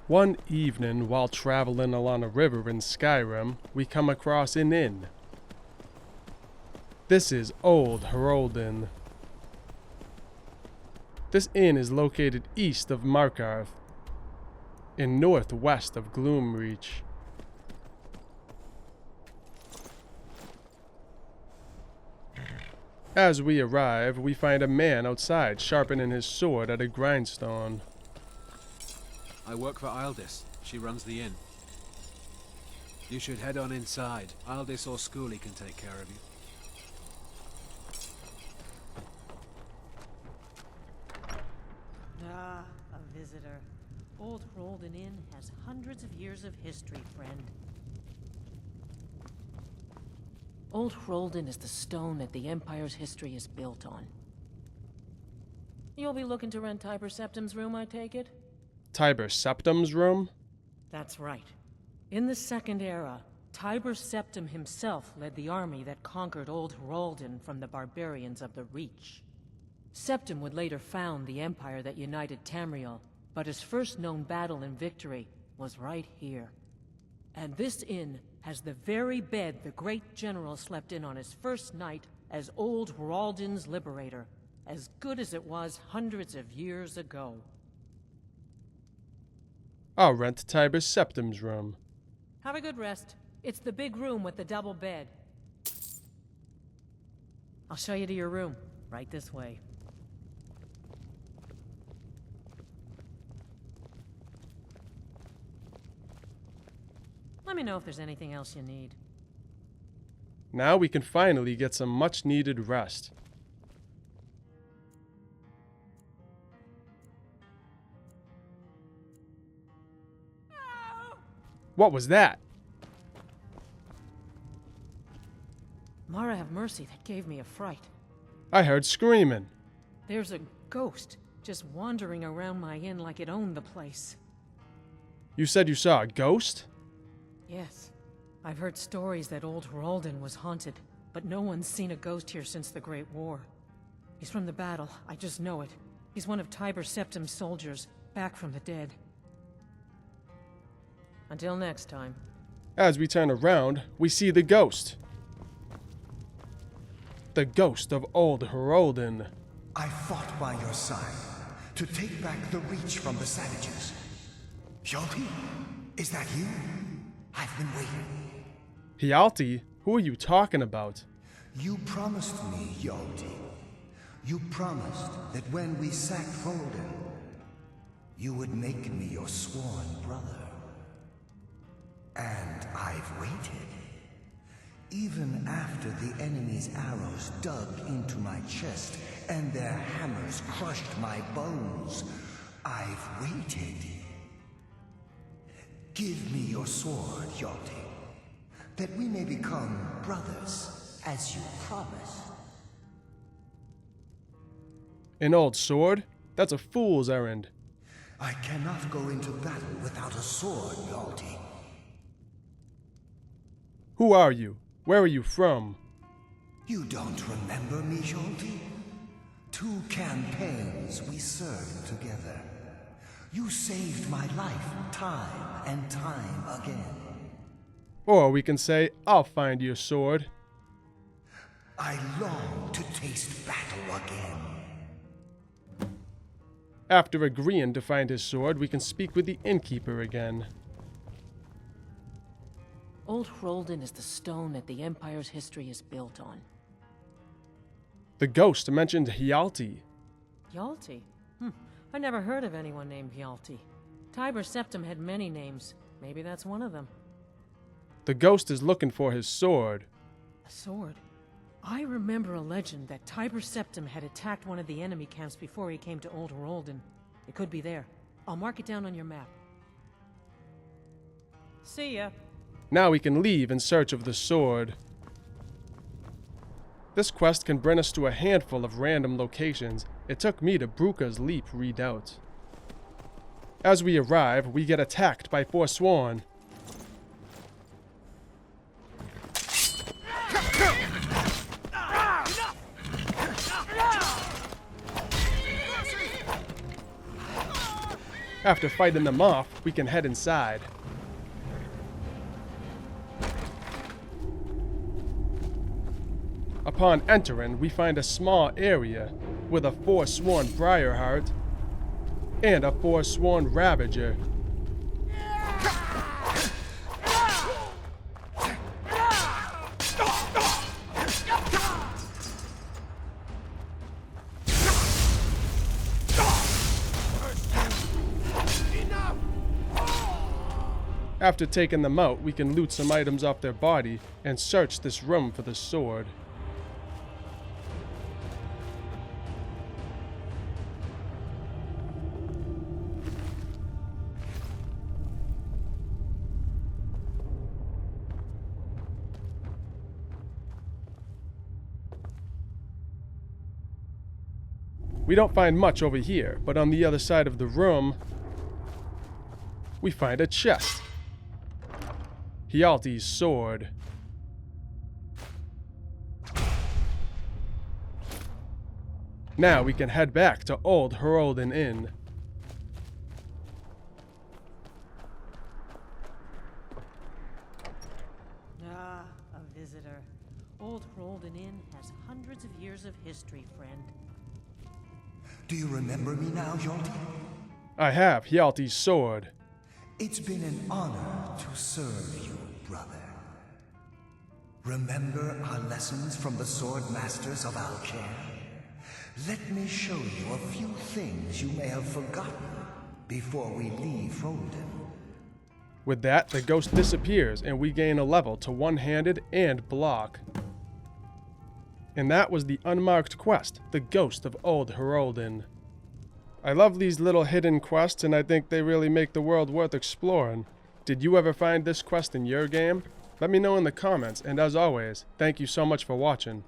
One evening, while traveling along a river in Skyrim, we come across an inn. This is Old Hroldan. This inn is located east of Markarth and northwest of Gloomreach. As we arrive, we find a man outside sharpening his sword at a grindstone. I work for Ildis. She runs the inn. You should head on inside. Ildis or Schoolie can take care of you. Ah, a visitor. Old Hroldan Inn has hundreds of years of history, friend. Old Hroldan is the stone that the Empire's history is built on. You'll be looking to rent Tiber Septim's room, I take it? Tiber Septim's room? That's right. In the Second Era, Tiber Septim himself led the army that conquered Old Hroldan from the barbarians of the Reach. Septim would later found the empire that united Tamriel, but his first known battle and victory was right here. And this inn has the very bed the great general slept in on his first night as Old Hroldan's liberator, as good as it was hundreds of years ago. I'll rent Tiber Septim's room. Have a good rest. It's the big room with the double bed. I'll show you to your room. Right this way. Let me know if there's anything else you need. Now we can finally get some much-needed rest. What was that? Mara have mercy, that gave me a fright. I heard screaming. There's a ghost just wandering around my inn like it owned the place. You said you saw a ghost? Yes. I've heard stories that Old Hroldan was haunted, but no one's seen a ghost here since the Great War. He's from the battle, I just know it. He's one of Tiber Septim's soldiers, back from the dead. Until next time. As we turn around, we see the ghost. The ghost of Old Hroldan. I fought by your side to take back the Reach from the savages. Hjalti, is that you? I've been waiting. Hjalti? Who are you talking about? You promised me, Hjalti. You promised that when we sacked Hroldan, you would make me your sworn brother. And I've waited. Even after the enemy's arrows dug into my chest and their hammers crushed my bones, I've waited. Give me your sword, Hjalti, that we may become brothers, as you promised. An old sword? That's a fool's errand. I cannot go into battle without a sword, Hjalti. Who are you? Where are you from? You don't remember me, Hjalti? 2 campaigns we served together. You saved my life time and time again. Or we can say, I'll find your sword. I long to taste battle again. After agreeing to find his sword, we can speak with the innkeeper again. Old Hroldan is the stone that the Empire's history is built on. The ghost mentioned Hjalti. Hjalti? I never heard of anyone named Hjalti. Tiber Septim had many names. Maybe that's one of them. The ghost is looking for his sword. A sword? I remember a legend that Tiber Septim had attacked one of the enemy camps before he came to Old Hroldan. It could be there. I'll mark it down on your map. See ya. Now we can leave in search of the sword. This quest can bring us to a handful of random locations. It took me to Bruka's Leap Redoubt. As we arrive, we get attacked by Forsworn. After fighting them off, we can head inside. Upon entering, we find a small area with a forsworn Briarheart and a forsworn Ravager. After taking them out, we can loot some items off their body and search this room for the sword. We don't find much over here, but on the other side of the room, we find a chest. Hjalti's sword. Now we can head back to Old Hroldan Inn. Ah, a visitor. Old Hroldan Inn has hundreds of years of history, friend. Do you remember me now, Hjalti? I have Hjalti's sword. It's been an honor to serve you, brother. Remember our lessons from the sword masters of Alcair? Let me show you a few things you may have forgotten before we leave Hroldan. With that, the ghost disappears and we gain a level to one-handed and block. And that was the unmarked quest, the Ghost of Old Hroldan. I love these little hidden quests, and I think they really make the world worth exploring. Did you ever find this quest in your game? Let me know in the comments, and as always, thank you so much for watching.